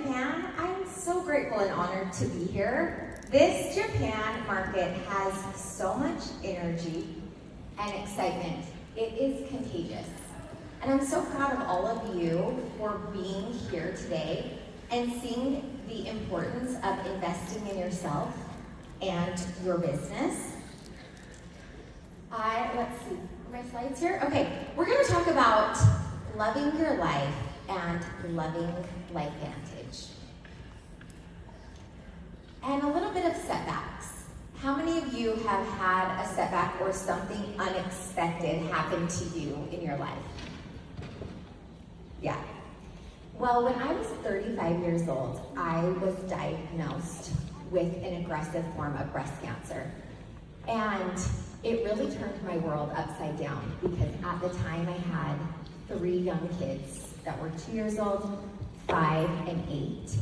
Japan. I'm so grateful and honored to be here. This Japan market has so much energy and excitement. It is contagious. And I'm so proud of all of you for being here today and seeing the importance of investing in yourself and your business. Let's see, my slides here? Okay, we're gonna talk about loving your life and loving LifeVantage. And a little bit of setbacks. How many of you have had a setback or something unexpected happen to you in your life? Yeah. Well, when I was 35 years old, I was diagnosed with an aggressive form of breast cancer. And it really turned my world upside down because at the time I had 3 young kids that were 2 years old, 5, and 8.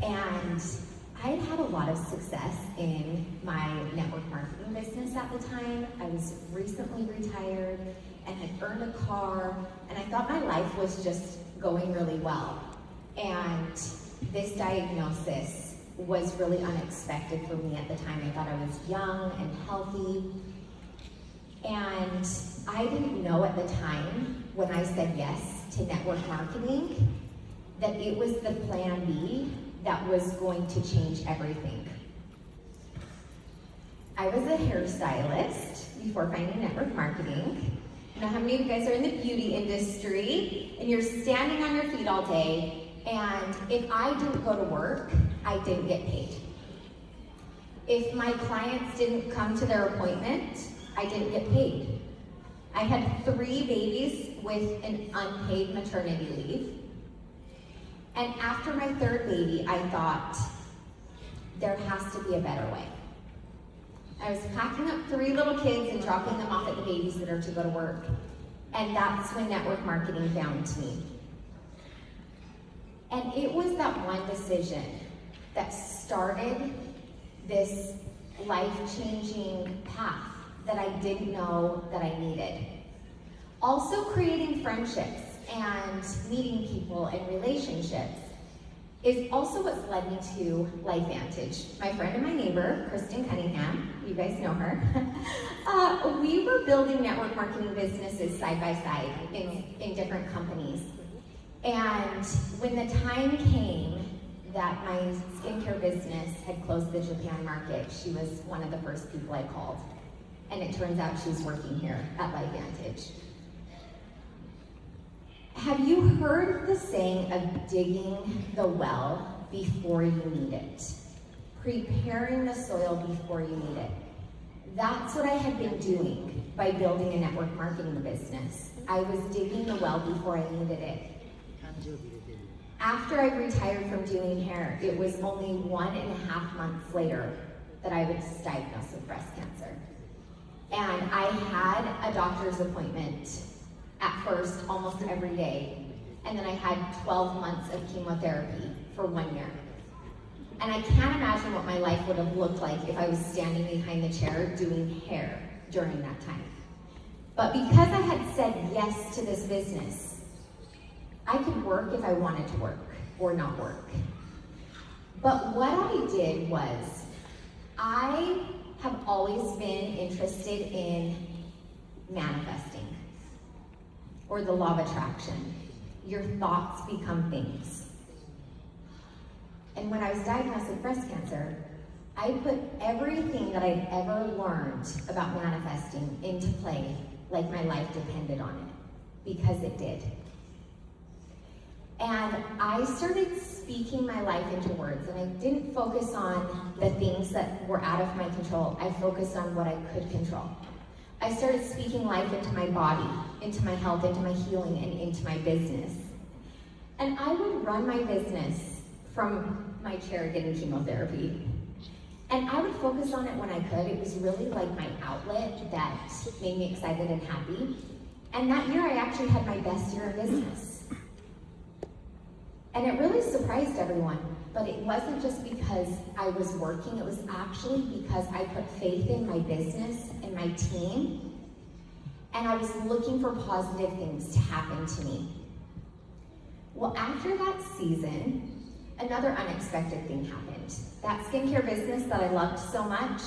And I had had a lot of success in my network marketing business at the time. I was recently retired and had earned a car, and I thought my life was just going really well. And this diagnosis was really unexpected for me at the time. I thought I was young and healthy. And I didn't know at the time when I said yes to network marketing that it was the plan B that was going to change everything. I was a hairstylist before finding network marketing. Now, how many of you guys are in the beauty industry and you're standing on your feet all day, and if I didn't go to work, I didn't get paid. If my clients didn't come to their appointment, I didn't get paid. I had 3 babies with an unpaid maternity leave. And after my 3rd baby, I thought, there has to be a better way. I was packing up 3 little kids and dropping them off at the babysitter to go to work. And that's when network marketing found me. And it was that one decision that started this life-changing path that I didn't know that I needed. Also, creating friendships and meeting people and relationships is also what's led me to LifeVantage. My friend and my neighbor, Kristen Cunningham, you guys know her, we were building network marketing businesses side by side in different companies. And when the time came that my skincare business had closed the Japan market, she was one of the first people I called. And it turns out she's working here at LifeVantage. Have you heard the saying of digging the well before you need it? Preparing the soil before you need it. That's what I had been doing by building a network marketing business. I was digging the well before I needed it. After I retired from doing hair, it was only 1.5 months later that I was diagnosed with breast cancer. And I had a doctor's appointment at first almost every day. And then I had 12 months of chemotherapy for 1 year. And I can't imagine what my life would have looked like if I was standing behind the chair doing hair during that time. But because I had said yes to this business, I could work if I wanted to work or not work. But what I did was, I have always been interested in manifesting, or the law of attraction. Your thoughts become things. And when I was diagnosed with breast cancer, I put everything that I'd ever learned about manifesting into play like my life depended on it, because it did. And I started speaking my life into words, and I didn't focus on the things that were out of my control. I focused on what I could control. I started speaking life into my body, into my health, into my healing, and into my business. And I would run my business from my chair getting chemotherapy. And I would focus on it when I could. It was really like my outlet that made me excited and happy. And that year I actually had my best year in business. And it really surprised everyone, but it wasn't just because I was working, it was actually because I put faith in my business and my team, and I was looking for positive things to happen to me. Well, after that season, another unexpected thing happened. That skincare business that I loved so much,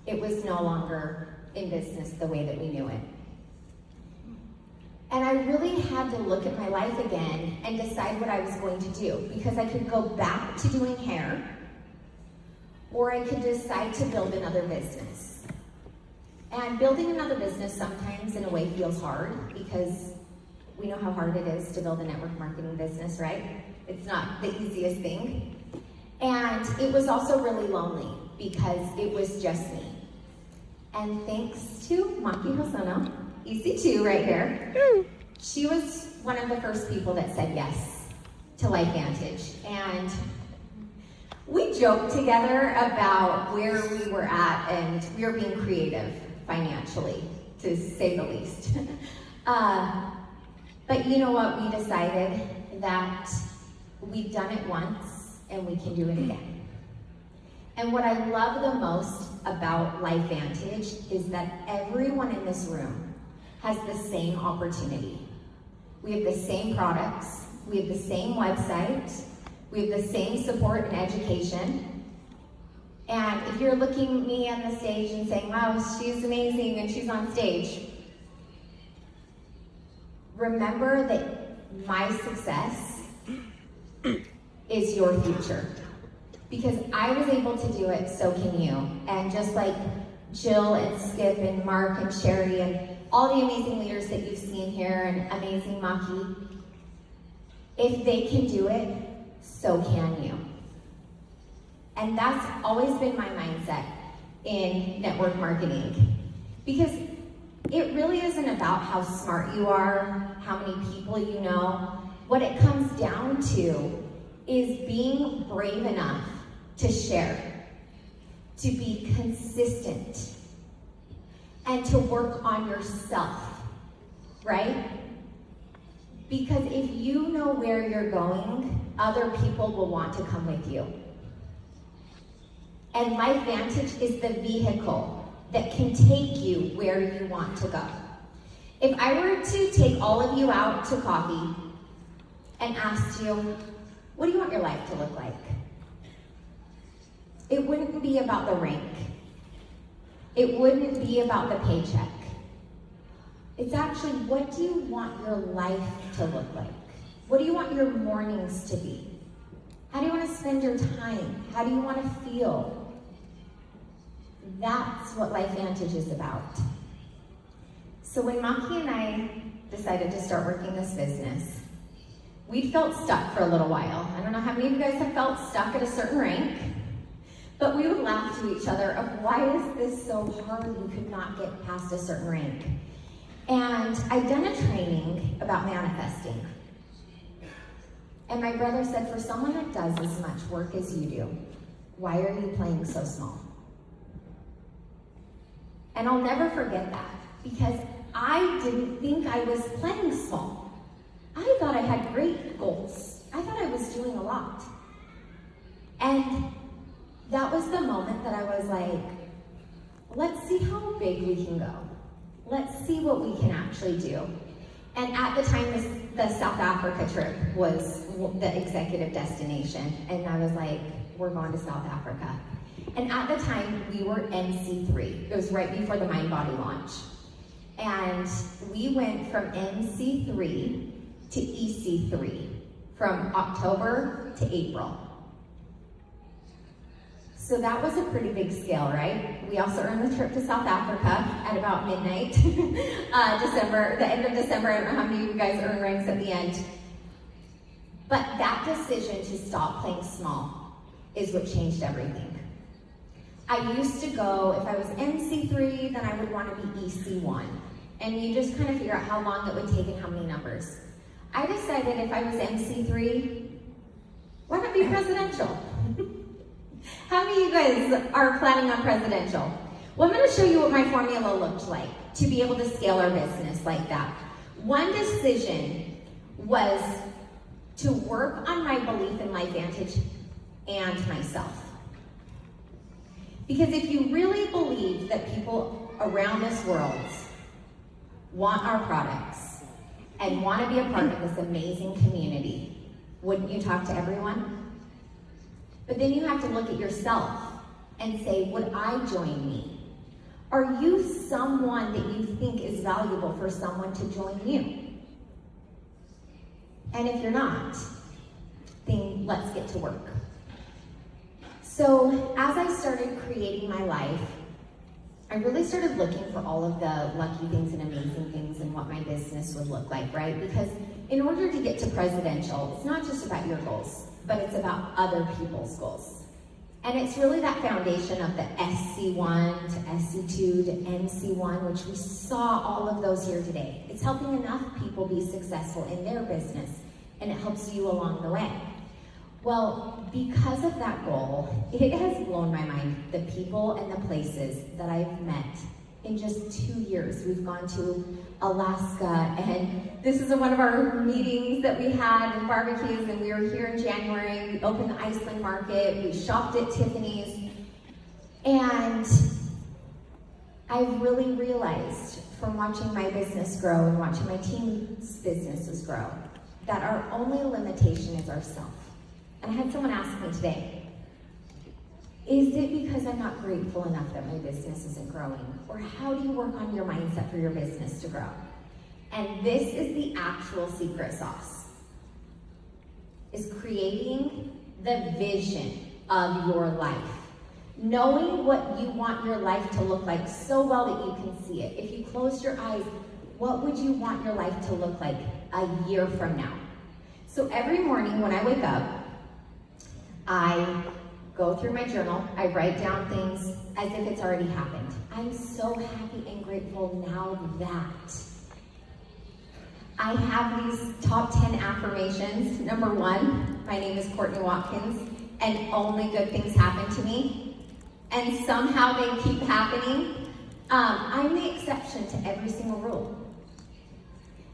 it was no longer in business the way that we knew it. And I really had to look at my life again and decide what I was going to do, because I could go back to doing hair, or I could decide to build another business. And building another business sometimes in a way feels hard, because we know how hard it is to build a network marketing business, right? It's not the easiest thing. And it was also really lonely because it was just me. And thanks to Maki Hosono, EC2 right here, she was one of the first people that said yes to LifeVantage. And we joked together about where we were at, and we were being creative financially, to say the least. But you know what? We decided that we've done it once and we can do it again. And what I love the most about LifeVantage is that everyone in this room has the same opportunity. We have the same products, we have the same website, we have the same support and education. And if you're looking at me on the stage and saying, wow, she's amazing and she's on stage, remember that my success is your future. Because I was able to do it, so can you. And just like Jill and Skip and Mark and Sherry and all the amazing leaders that you've seen here, and amazing Maki, if they can do it, so can you. And that's always been my mindset in network marketing. Because it really isn't about how smart you are, how many people you know. What it comes down to is being brave enough to share, to be consistent, and to work on yourself, right? Because if you know where you're going, other people will want to come with you. And LifeVantage is the vehicle that can take you where you want to go. If I were to take all of you out to coffee and ask you, what do you want your life to look like? It wouldn't be about the rank. It wouldn't be about the paycheck. It's actually, what do you want your life to look like? What do you want your mornings to be? How do you want to spend your time? How do you want to feel? That's what LifeVantage is about. So when Maki and I decided to start working this business, we felt stuck for a little while. I don't know how many of you guys have felt stuck at a certain rank, but we would laugh to each other of, why is this so hard? We could not get past a certain rank. And I'd done a training about manifesting. And my brother said, for someone that does as much work as you do, why are you playing so small? And I'll never forget that, because I didn't think I was playing small. I thought I had great goals. I thought I was doing a lot. And that was the moment that I was like, let's see how big we can go. Let's see what we can actually do. And at the time, the South Africa trip was the executive destination. And I was like, we're going to South Africa. And at the time, we were MC3. It was right before the Mind Body launch. And we went from MC3 to EC3, from October to April. So that was a pretty big scale, right? We also earned the trip to South Africa at about midnight, December, the end of December. I don't know how many of you guys earned ranks at the end. But that decision to stop playing small is what changed everything. I used to go, if I was MC3, then I would want to be EC1. And you just kind of figure out how long it would take and how many numbers. I decided if I was MC3, why not be presidential? How many of you guys are planning on presidential? Well, I'm going to show you what my formula looked like to be able to scale our business like that. One decision was to work on my belief in LifeVantage and myself. Because if you really believe that people around this world want our products and want to be a part of this amazing community, Wouldn't you talk to everyone? But then you have to look at yourself and say, would I join me? Are you someone that you think is valuable for someone to join you? And if you're not, then let's get to work. So as I started creating my life, I really started looking for all of the lucky things and amazing things and what my business would look like, right? Because in order to get to presidential, it's not just about your goals, but it's about other people's goals. And it's really that foundation of the SC1 to SC2 to NC1, which we saw all of those here today. It's helping enough people be successful in their business, and it helps you along the way. Well, because of that goal, it has blown my mind, the people and the places that I've met in just 2 years. We've gone to Alaska, and this is one of our meetings that we had and barbecues, and we were here in January. We opened the Iceland market, we shopped at Tiffany's, and I've really realized from watching my business grow and watching my team's businesses grow that our only limitation is ourselves. And I had someone ask me today, is it because I'm not grateful enough that my business isn't growing? Or how do you work on your mindset for your business to grow? And this is the actual secret sauce, is creating the vision of your life. Knowing what you want your life to look like so well that you can see it. If you closed your eyes, what would you want your life to look like a year from now? So every morning when I wake up, I go through my journal, I write down things as if it's already happened. I'm so happy and grateful now that I have these top 10 affirmations. Number 1, my name is Courtney Watkins, and only good things happen to me. And somehow they keep happening. I'm the exception to every single rule.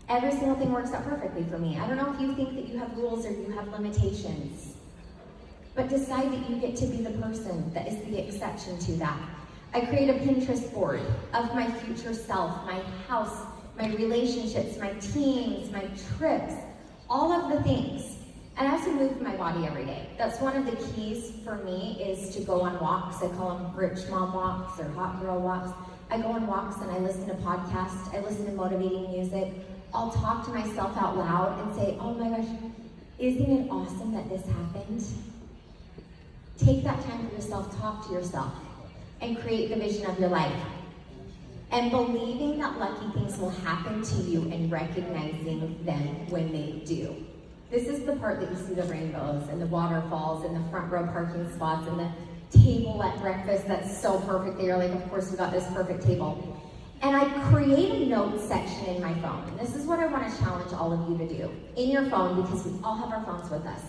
Every single thing works out perfectly for me. I don't know if you think that you have rules or you have limitations, but decide that you get to be the person that is the exception to that. I create a Pinterest board of my future self, my house, my relationships, my teams, my trips, all of the things. And I also move my body every day. That's one of the keys for me, is to go on walks. I call them rich mom walks or hot girl walks. I go on walks and I listen to podcasts. I listen to motivating music. I'll talk to myself out loud and say, oh my gosh, isn't it awesome that this happened? Take that time for yourself, talk to yourself, and create the vision of your life. And believing that lucky things will happen to you and recognizing them when they do. This is the part that you see the rainbows and the waterfalls and the front row parking spots and the table at breakfast that's so perfect that you're like, of course we got this perfect table. And I create a notes section in my phone. And this is what I want to challenge all of you to do in your phone, because we all have our phones with us.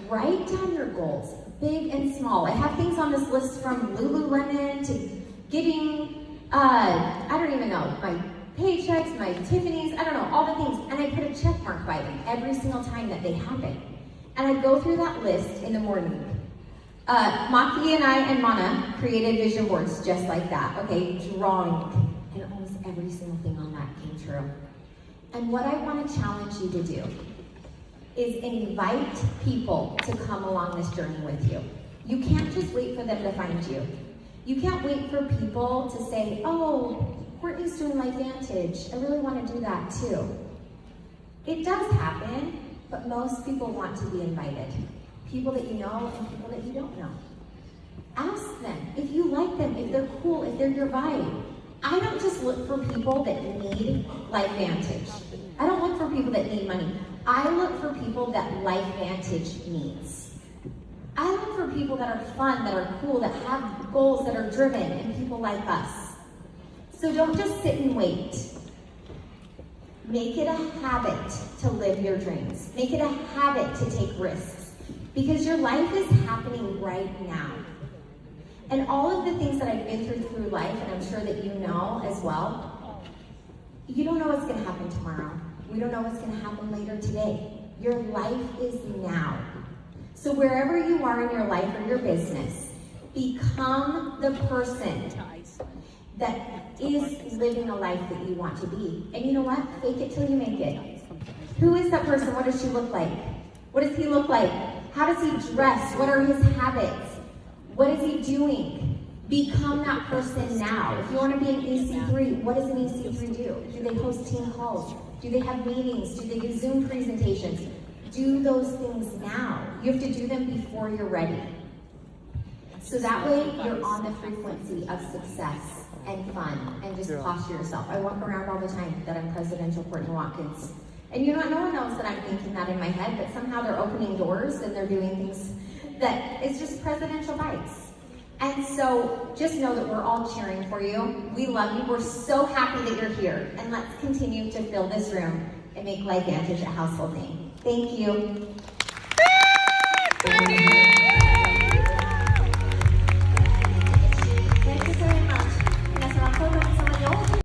Write down your goals, big and small. I have things on this list from Lululemon to getting, I don't even know, my paychecks, my Tiffany's, I don't know, all the things. And I put a check mark by them every single time that they happen. And I go through that list in the morning. Maki and I and Mana created vision boards just like that, okay, drawing. And almost every single thing on that came true. And what I want to challenge you to do is invite people to come along this journey with you. You can't just wait for them to find you. You can't wait for people to say, oh, Courtney's doing LifeVantage. I really want to do that too. It does happen, but most people want to be invited. People that you know and people that you don't know. Ask them if you like them, if they're cool, if they're your vibe. I don't just look for people that need LifeVantage. I don't look for people that need money. I look for people that LifeVantage needs. I look for people that are fun, that are cool, that have goals, that are driven, and people like us. So don't just sit and wait. Make it a habit to live your dreams. Make it a habit to take risks. Because your life is happening right now. And all of the things that I've been through life, and I'm sure that you know as well, you don't know what's going to happen tomorrow. We don't know what's going to happen later today. Your life is now. So wherever you are in your life or your business, become the person that is living a life that you want to be. And you know what? Fake it till you make it. Who is that person? What does she look like? What does he look like? How does he dress? What are his habits? What is he doing? Become that person now. If you want to be an EC3, what does an EC3 do? Do they host team calls? Do they have meetings? Do they do Zoom presentations? Do those things now. You have to do them before you're ready. So that way you're on the frequency of success and fun and just posture yourself. I walk around all the time that I'm Presidential Courtney Watkins. And you know what, no one knows that I'm thinking that in my head, but somehow they're opening doors and they're doing things that it's just presidential vibes. And so just know that we're all cheering for you. We love you. We're so happy that you're here. And let's continue to fill this room and make Life Vantage a household name. Thank you.